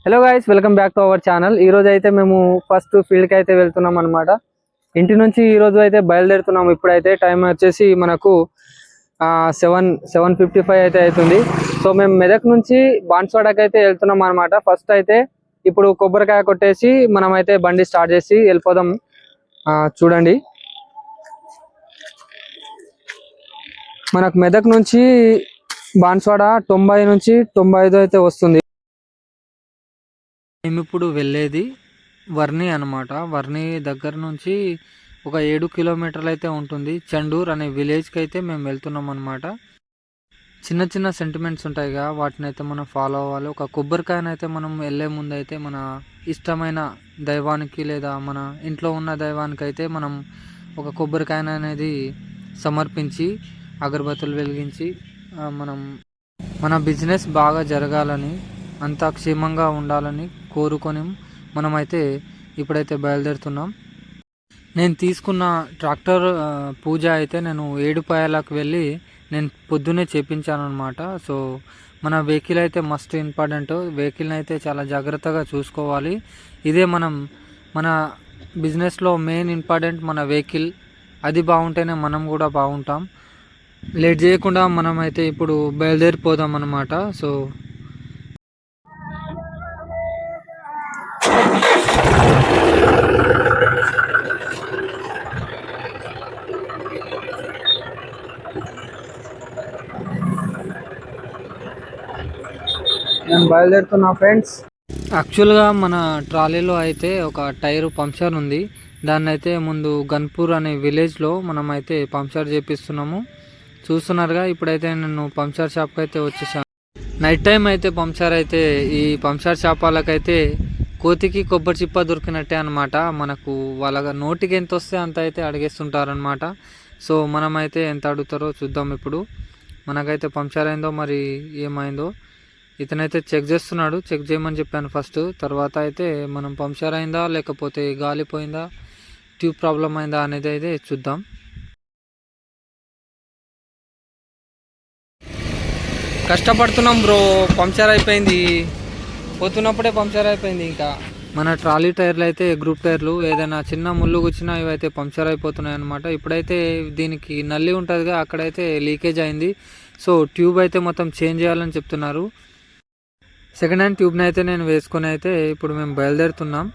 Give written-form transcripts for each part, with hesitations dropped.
Hello guys, welcome back to our channel. ఈ రోజు అయితే మేము ఫస్ట్ ఫీల్డ్కి అయితే వెళ్తున్నాం అనమాట. ఇంటి నుంచి ఈ రోజు అయితే బయలుదేరుతున్నాము. ఇప్పుడైతే టైం వచ్చేసి మనకు 7:55 అయితే అవుతుంది. సో మేము మెదక్ నుంచి బాన్స్వాడకి అయితే వెళ్తున్నాం అనమాట. ఫస్ట్ అయితే ఇప్పుడు కొబ్బరికాయ కొట్టేసి మనం అయితే బండి స్టార్ట్ చేసి వెళ్ళిపోదాం. చూడండి, మనకు మెదక్ నుంచి బాన్స్వాడ 90 నుంచి 95 అయితే వస్తుంది. మేము ఇప్పుడు వెళ్ళేది వర్ణి అనమాట. వర్ణి దగ్గర నుంచి ఒక 7 కిలోమీటర్లు అయితే ఉంటుంది. చండూర్ అనే విలేజ్కి అయితే మేము వెళ్తున్నాం అనమాట. చిన్న చిన్న సెంటిమెంట్స్ ఉంటాయిగా, వాటిని అయితే మనం ఫాలో అవ్వాలి. ఒక కొబ్బరికాయనైతే మనం వెళ్ళే ముందు అయితే మన ఇష్టమైన దైవానికి లేదా మన ఇంట్లో ఉన్న దైవానికి అయితే మనం ఒక కొబ్బరికాయ అనేది సమర్పించి అగరబత్తులు వెలిగించి మనం మన బిజినెస్ బాగా జరగాలని, అంతా క్షేమంగా ఉండాలని కోరుకొని మనమైతే ఇప్పుడైతే బయలుదేరుతున్నాం. నేను తీసుకున్న ట్రాక్టర్ పూజ అయితే నేను ఏడుపాయలకు వెళ్ళి నేను పొద్దున్నే చేపించాను అనమాట. సో మన వెహికల్ అయితే మస్ట్ ఇంపార్టెంట్. వెహికల్ని అయితే చాలా జాగ్రత్తగా చూసుకోవాలి. ఇదే మన బిజినెస్లో మెయిన్ ఇంపార్టెంట్ మన వెహికల్. అది బాగుంటేనే మనం కూడా బాగుంటాం. లేట్ చేయకుండా మనం అయితే ఇప్పుడు బయలుదేరిపోదాం అన్నమాట. సో నేను బయలుదేరుతున్నా ఫ్రెండ్స్. యాక్చువల్గా మన ట్రాలీలో అయితే ఒక టైరు పంక్చర్ ఉంది. దాన్ని అయితే ముందు గన్పూర్ అనే విలేజ్లో మనం అయితే పంక్చర్ చేపిస్తున్నాము. చూస్తున్నారుగా, ఇప్పుడైతే నేను పంక్చర్ షాప్కి అయితే వచ్చేసాను. నైట్ టైం అయితే పంక్చర్ అయితే ఈ పంక్చర్ షాప్ వాళ్ళకైతే కోతికి కొబ్బరి చిప్ప దొరికినట్టే అనమాట. మనకు వాళ్ళ నోటికి ఎంత వస్తే అంత అయితే అడిగేస్తుంటారనమాట. సో మనమైతే ఎంత అడుగుతారో చూద్దాం. ఇప్పుడు మనకైతే పంక్చర్ అయిందో మరి ఏమైందో ఇతనైతే చెక్ చేస్తున్నాడు. చెక్ చేయమని చెప్పాను ఫస్ట్. తర్వాత అయితే మనం పంక్చర్ అయిందా లేకపోతే గాలిపోయిందా, ట్యూబ్ ప్రాబ్లం అయిందా అనేది అయితే చూద్దాం. కష్టపడుతున్నాం బ్రో, పంక్చర్ అయిపోయింది. పోతున్నప్పుడే పంక్చర్ అయిపోయింది. ఇంకా మన ట్రాలీ టైర్లు అయితే గ్రూప్ టైర్లు, ఏదైనా చిన్న ముళ్ళు కూర్చున్నా ఇవైతే పంక్చర్ అయిపోతున్నాయి అనమాట. ఇప్పుడైతే దీనికి నల్లి ఉంటుందిగా, అక్కడైతే లీకేజ్ అయింది. సో ట్యూబ్ అయితే మొత్తం చేంజ్ చేయాలని చెప్తున్నారు. సెకండ్ హ్యాండ్ ట్యూబ్ని అయితే నేను వేసుకొని అయితే ఇప్పుడు మేము బయలుదేరుతున్నాం.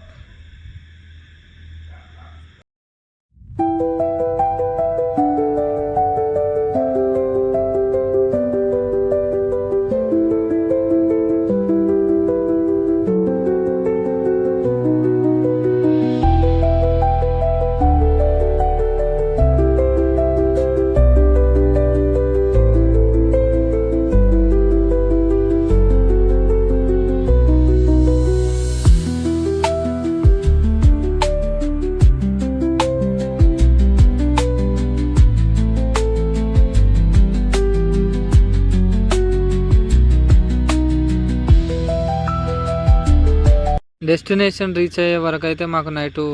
డెస్టినేషన్ రీచ్ అయ్యే వరకు అయితే మాకు నైటు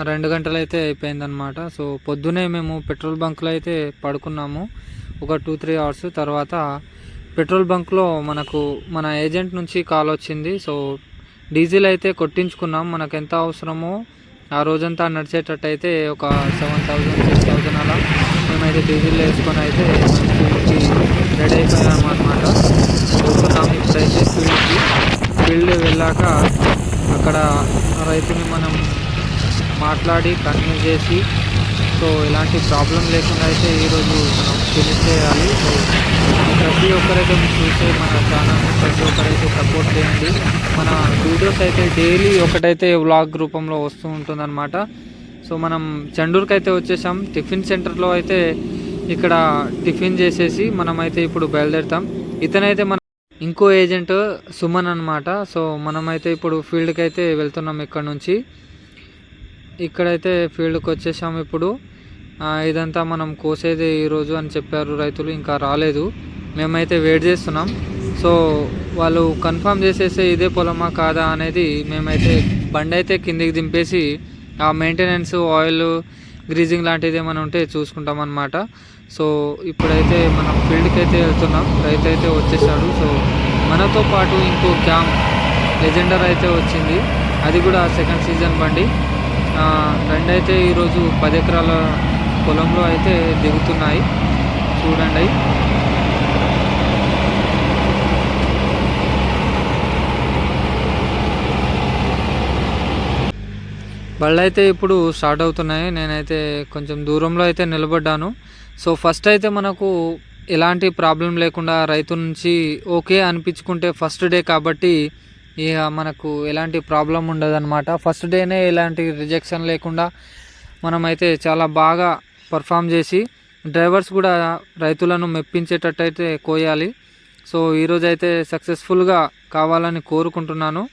2 గంటలు అయితే అయిపోయిందనమాట. సో పొద్దునే మేము పెట్రోల్ బంక్లో అయితే పడుకున్నాము ఒక 2-3 అవర్స్. తర్వాత పెట్రోల్ బంక్లో మనకు మన ఏజెంట్ నుంచి కాల్ వచ్చింది. సో డీజిల్ అయితే కొట్టించుకున్నాం. మనకు ఎంత అవసరమో ఆ రోజంతా నడిచేటట్టు అయితే ఒక 7,000-6,000 అలా మేమైతే డీజిల్ వేసుకొని అయితే ఫీల్డ్కి రెడీ అయిపోయాము అనమాట. పోతున్నాము ఇప్పుడైతే ఫీల్డ్ వెళ్ళాక అక్కడ రైతుని మనం మాట్లాడి కన్విన్స్ చేసి, సో ఎలాంటి ప్రాబ్లం లేకుండా అయితే ఈరోజు మనం ఫినిష్ చేయాలి. సో ప్రతి ఒక్కరైతే చూసే మన ఛానల్ని ప్రతి ఒక్కరైతే సపోర్ట్ చేయండి. మన వీడియోస్ అయితే డైలీ ఒకటైతే వ్లాగ్ రూపంలో వస్తూ ఉంటుందన్నమాట. సో మనం చండూర్కి అయితే వచ్చేసాం. టిఫిన్ సెంటర్లో అయితే ఇక్కడ టిఫిన్ చేసేసి మనమైతే ఇప్పుడు బయలుదేరుతాం. ఇతనైతే మన ఇంకో ఏజెంట్ సుమన్ అనమాట. సో మనమైతే ఇప్పుడు ఫీల్డ్కి అయితే వెళ్తున్నాం. ఇక్కడ నుంచి ఇక్కడైతే ఫీల్డ్కి వచ్చేసాము. ఇప్పుడు ఇదంతా మనం కోసేది ఈరోజు అని చెప్పారు రైతులు, ఇంకా రాలేదు. మేమైతే వెయిట్ చేస్తున్నాం. సో వాళ్ళు కన్ఫర్మ్ చేసేస్తే ఇదే పొలమా కాదా అనేది మేమైతే బండి అయితే కిందికి దింపేసి ఆ మెయింటెనెన్స్, ఆయిల్, గ్రీజింగ్ లాంటిది ఏమైనా ఉంటే చూసుకుంటాం అన్నమాట. సో ఇప్పుడైతే మనం ఫీల్డ్కి అయితే వెళ్తున్నాం. రైతు అయితే వచ్చేసాడు. సో మనతో పాటు ఇంకో లెజెండర్ అయితే వచ్చింది, అది కూడా సెకండ్ సీజన్ బండి. రెండైతే ఈరోజు 10 ఎకరాల పొలంలో అయితే దిగుతున్నాయి, చూడండి. బళ్ళు అయితే ఇప్పుడు స్టార్ట్ అవుతున్నాయి. నేనైతే కొంచెం దూరంలో అయితే నిలబడ్డాను. సో ఫస్ట్ అయితే మనకు ఎలాంటి ప్రాబ్లం లేకుండా రైతు నుంచి ఓకే అనిపించుకుంటే ఫస్ట్ డే కాబట్టి ఇక మనకు ఎలాంటి ప్రాబ్లం ఉండదన్నమాట. ఫస్ట్ డేనే ఎలాంటి రిజెక్షన్ లేకుండా మనమైతే చాలా బాగా పర్ఫామ్ చేసి డ్రైవర్స్ కూడా రైతులను మెప్పించేటట్టు అయితే కోయాలి. సో ఈరోజు అయితే సక్సెస్ఫుల్గా కావాలని కోరుకుంటున్నాను.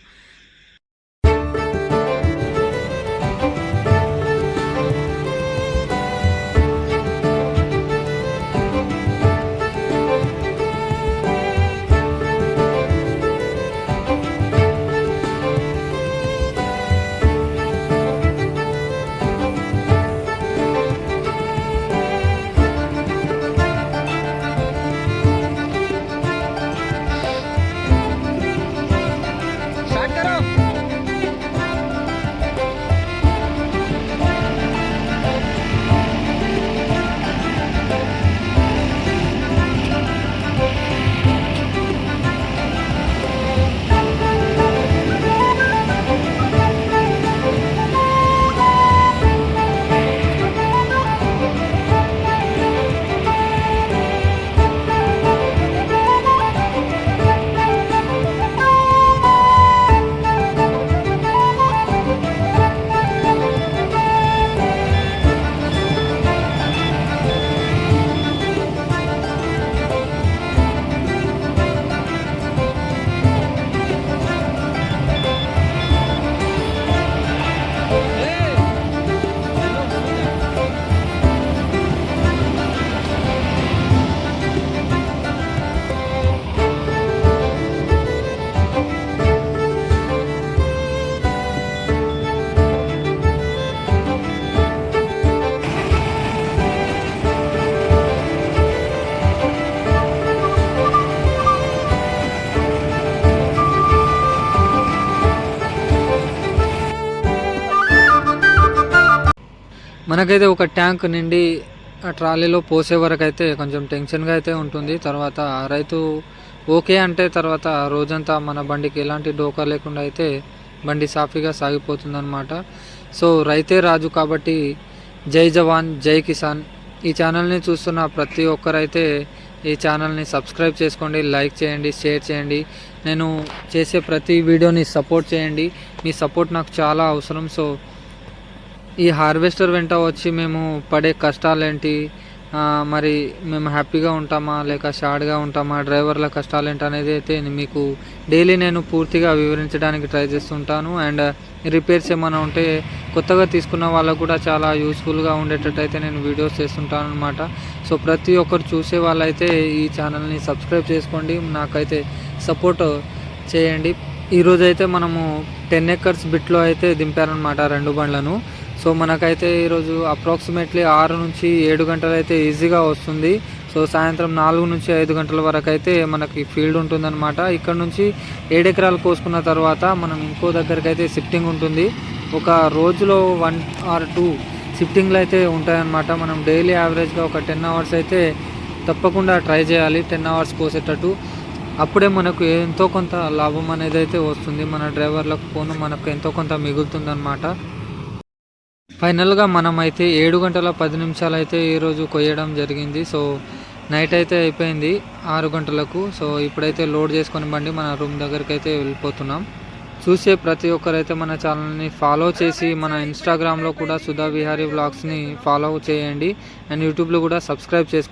మనకైతే ఒక ట్యాంక్ నిండి ఆ ట్రాలీలో పోసే వరకు అయితే కొంచెం టెన్షన్గా అయితే ఉంటుంది. తర్వాత రైతు ఓకే అంటే తర్వాత రోజంతా మన బండికి ఎలాంటి డోకా లేకుండా అయితే బండి సాఫీగా సాగిపోతుంది అనమాట. సో రైతే రాజు కాబట్టి జై జవాన్ జై కిసాన్. ఈ ఛానల్ని చూస్తున్న ప్రతి ఒక్కరైతే ఈ ఛానల్ని సబ్స్క్రైబ్ చేసుకోండి, లైక్ చేయండి, షేర్ చేయండి. నేను చేసే ప్రతి వీడియోని సపోర్ట్ చేయండి, మీ సపోర్ట్ నాకు చాలా అవసరం. సో ఈ హార్వెస్టర్ వెంట వచ్చి మేము పడే కష్టాలేంటి, మరి మేము హ్యాపీగా ఉంటామా లేక సాడ్గా ఉంటామా, డ్రైవర్ల కష్టాలు ఏంటి అనేది అయితే మీకు డైలీ నేను పూర్తిగా వివరించడానికి ట్రై చేస్తుంటాను. అండ్ రిపేర్స్ ఏమైనా ఉంటే కొత్తగా తీసుకున్న వాళ్ళకు కూడా చాలా యూస్ఫుల్గా ఉండేటట్టు అయితే నేను వీడియోస్ చేస్తుంటాను అనమాట. సో ప్రతి ఒక్కరు చూసే వాళ్ళైతే ఈ ఛానల్ని సబ్స్క్రైబ్ చేసుకోండి, నాకైతే సపోర్ట్ చేయండి. ఈరోజైతే మనము 10 ఎకర్స్ బిట్లో అయితే దింపారనమాట 2 బండ్లను. సో మనకైతే ఈరోజు అప్రాక్సిమేట్లీ 6 నుంచి 7 గంటలు అయితే ఈజీగా వస్తుంది. సో సాయంత్రం 4 నుంచి 5 గంటల వరకు అయితే మనకి ఫీల్డ్ ఉంటుందన్నమాట. ఇక్కడ నుంచి 7 ఎకరాలు కోసుకున్న తర్వాత మనం ఇంకో దగ్గరికి అయితే షిఫ్టింగ్ ఉంటుంది. ఒక రోజులో 1 or 2 షిఫ్టింగ్లు అయితే ఉంటాయన్నమాట. మనం డైలీ యావరేజ్గా ఒక 10 అవర్స్ అయితే తప్పకుండా ట్రై చేయాలి, 10 అవర్స్ కోసేటట్టు. అప్పుడే మనకు ఎంతో కొంత లాభం అనేది అయితే వస్తుంది, మన డ్రైవర్లకు పోను మనకు ఎంతో కొంత మిగులుతుందన్నమాట. ఫైనల్గా మనం అయితే 7 గంటల 10 నిమిషాలు అయితే ఈరోజు కొయ్యడం జరిగింది. సో నైట్ అయితే అయిపోయింది 6 గంటలకు. సో ఇప్పుడైతే లోడ్ చేసుకొని బండి మన రూమ్ దగ్గరికి అయితే వెళ్ళిపోతున్నాం. చూసే ప్రతి ఒక్కరైతే మన ఛానల్ని ఫాలో చేసి మన ఇన్స్టాగ్రామ్లో కూడా సుధా విహారీ వ్లాగ్స్ని ఫాలో చేయండి. అండ్ యూట్యూబ్లో కూడా సబ్స్క్రైబ్ చేసుకోండి.